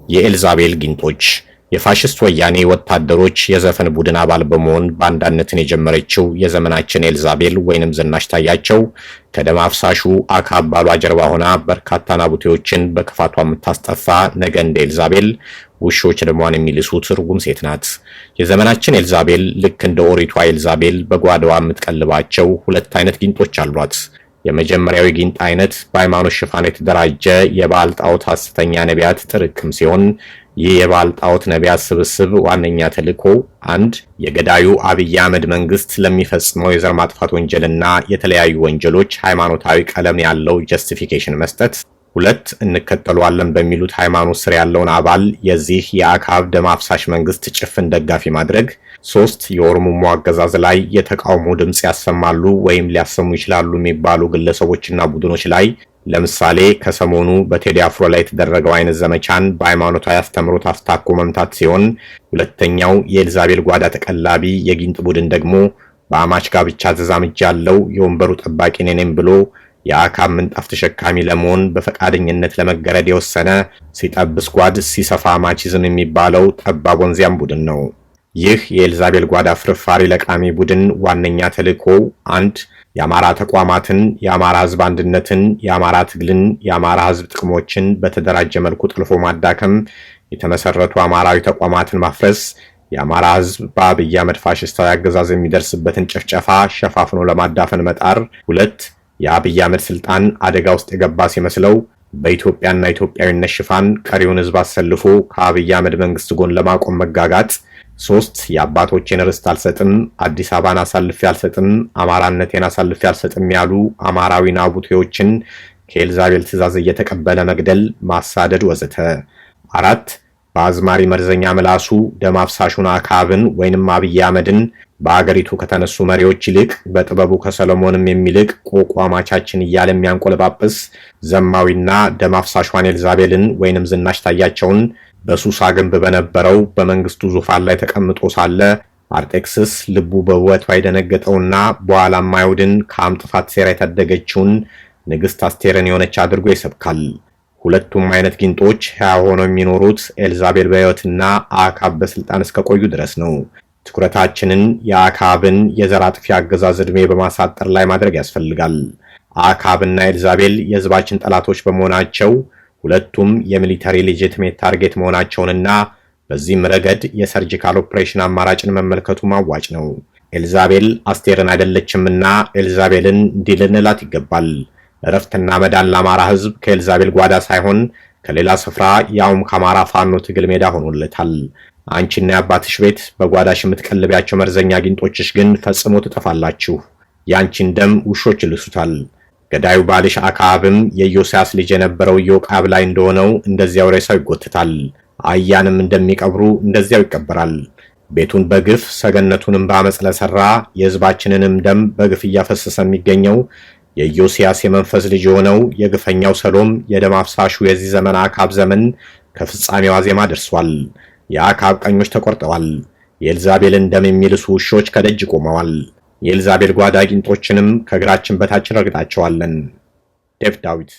የኤልዛቤል ጊንጦች የፋሽስት ወያኔ ወታደሮች የዘፈን ቡድን አባል በመሆን ባንዳነትን የጀመረችው የዘመናችን ኤልዛቤል ወይንም ዝናሽ ታያቸው ከደም አፍሳሹ አካብ ባሏ ጀርባ ሆና በርካታ ናቡቴዎችን በክፋቷ የምታስጠፋ ነገ እንደ ኤልዛቤል ውሾች ደሟን የሚልሱት ርጉም ሴት ናት። የዘመናችን ኤልዛቤል ልክ እንደ ኦሪቷ ኤልዛቤል በጓዳዋ የምትቀልባቸው ሁለት አይነት ጊንጦች አሏት። የመጀመሪያው ጊንጥ አይነት በሃይማኖት ሽፋን የተደራጀ የባል ጣዖት ሐሰተኛ ነቢያት ጥርቅም ሲሆን ይህ የባል ጣዖት ነቢያት ስብስብ ዋነኛ ተልእኮ አንድ የገዳዩ አብይ አህመድ መንግስት ለሚፈጽመው የዘር ማጥፋት ወንጀልና የተለያዩ ወንጀሎች ሃይማኖታዊ ቀለም ያለው ጀስቲፊኬሽን መስጠት፣ ሁለት እንከተለዋለን በሚሉት ሃይማኖት ስር ያለውን አባል የዚህ የአካብ ደም አፍሳሽ መንግስት ጭፍን ደጋፊ ማድረግ፣ ሶስት የኦሮሞ አገዛዝ ላይ የተቃውሞ ድምጽ ያሰማሉ ወይም ሊያሰሙ ይችላሉ የሚባሉ ግለሰቦችና ቡድኖች ላይ ለምሳሌ ከሰሞኑ በቴዲ አፍሮ ላይ የተደረገው አይነት ዘመቻን በሃይማኖታዊ አስተምሮት አስታኮ መምታት ሲሆን፣ ሁለተኛው የኤልዛቤል ጓዳ ተቀላቢ የጊንጥ ቡድን ደግሞ በአማች ጋብቻ ተዛምጃለሁ የወንበሩ ጠባቂ ነኝ ብሎ የአካብ ምንጣፍ ተሸካሚ ለመሆን በፈቃደኝነት ለመገረድ የወሰነ ሲጠብስ ጓድ ሲሰፋ ማቺዝም የሚባለው ጠባብ ወንዚያም ቡድን ነው። ይህ የኤልዛቤል ጓዳ ፍርፋሪ ለቃሚ ቡድን ዋነኛ ተልእኮ አንድ የአማራ ተቋማትን፣ የአማራ ህዝብ አንድነትን፣ የአማራ ትግልን፣ የአማራ ህዝብ ጥቅሞችን በተደራጀ መልኩ ጥልፎ ማዳከም፣ የተመሰረቱ አማራዊ ተቋማትን ማፍረስ፣ የአማራ ህዝብ በአብይ አህመድ ፋሽስታዊ አገዛዝ የሚደርስበትን ጭፍጨፋ ሸፋፍኖ ለማዳፈን መጣር፣ ሁለት የአብይ አህመድ ስልጣን አደጋ ውስጥ የገባ ሲመስለው በኢትዮጵያና ኢትዮጵያዊነት ሽፋን ቀሪውን ህዝብ አሰልፎ ከአብይ አህመድ መንግስት ጎን ለማቆም መጋጋጥ፣ ሶስት የአባቶቼን ርስት አልሰጥም፣ አዲስ አበባን አሳልፌ አልሰጥም፣ አማራነቴን አሳልፌ አልሰጥም ያሉ አማራዊ ናቡቴዎችን ከኤልዛቤል ትእዛዝ እየተቀበለ መግደል፣ ማሳደድ ወዘተ። አራት በአዝማሪ መርዘኛ ምላሱ ደም አፍሳሹን አካብን ወይንም አብይ አህመድን በአገሪቱ ከተነሱ መሪዎች ይልቅ በጥበቡ ከሰሎሞንም የሚልቅ ቆቋማቻችን እያለ የሚያንቆለጳጵስ ዘማዊና ደም አፍሳሿን ኤልዛቤልን ወይንም ዝናሽ ታያቸውን በሱሳ ግንብ በነበረው በመንግስቱ ዙፋን ላይ ተቀምጦ ሳለ አርጤክስስ ልቡ በውበቷ የደነገጠውና በኋላም አይሁድን ከአምጥፋት ሴራ የታደገችውን ንግስት አስቴርን የሆነች አድርጎ ይሰብካል። ሁለቱም አይነት ጊንጦች ሕያው ሆነው የሚኖሩት ኤልዛቤል በሕይወትና አካብ በስልጣን እስከቆዩ ድረስ ነው። ትኩረታችንን የአካብን የዘር አጥፊ አገዛዝ ዕድሜ በማሳጠር ላይ ማድረግ ያስፈልጋል። አካብና ኤልዛቤል የህዝባችን ጠላቶች በመሆናቸው ሁለቱም የሚሊታሪ ሌጂቲሜት ታርጌት መሆናቸውንና በዚህም ረገድ የሰርጂካል ኦፕሬሽን አማራጭን መመልከቱ ማዋጭ ነው። ኤልዛቤል አስቴርን አይደለችምና ኤልዛቤልን እንዲህ ልንላት ይገባል። እረፍትና መዳን ለአማራ ህዝብ ከኤልዛቤል ጓዳ ሳይሆን ከሌላ ስፍራ ያውም ከአማራ ፋኖ ትግል ሜዳ ሆኖለታል። አንቺና የአባትሽ ቤት በጓዳሽ የምትቀልቢያቸው መርዘኛ ጊንጦችሽ ግን ፈጽሞ ትጠፋላችሁ። ያንቺን ደም ውሾች ይልሱታል። ገዳዩ ባልሽ አካብም የኢዮስያስ ልጅ የነበረው ኢዮቃብ ላይ እንደሆነው እንደዚያው ሬሳው ይጎትታል። አያንም እንደሚቀብሩ እንደዚያው ይቀበራል። ቤቱን በግፍ ሰገነቱንም በአመፅ ለሰራ የህዝባችንንም ደም በግፍ እያፈሰሰ የሚገኘው የኢዮስያስ የመንፈስ ልጅ የሆነው የግፈኛው ሰሎም የደም አፍሳሹ የዚህ ዘመን አካብ ዘመን ከፍጻሜው ዋዜማ ደርሷል። የአካብ ቀኞች ተቆርጠዋል። የኤልዛቤልን ደም የሚልሱ ውሾች ከደጅ ቆመዋል። የኤልዛቤል ጓዳ ጊንጦችንም ከእግራችን በታች ረግጣቸዋለን። ዴቭ ዳዊት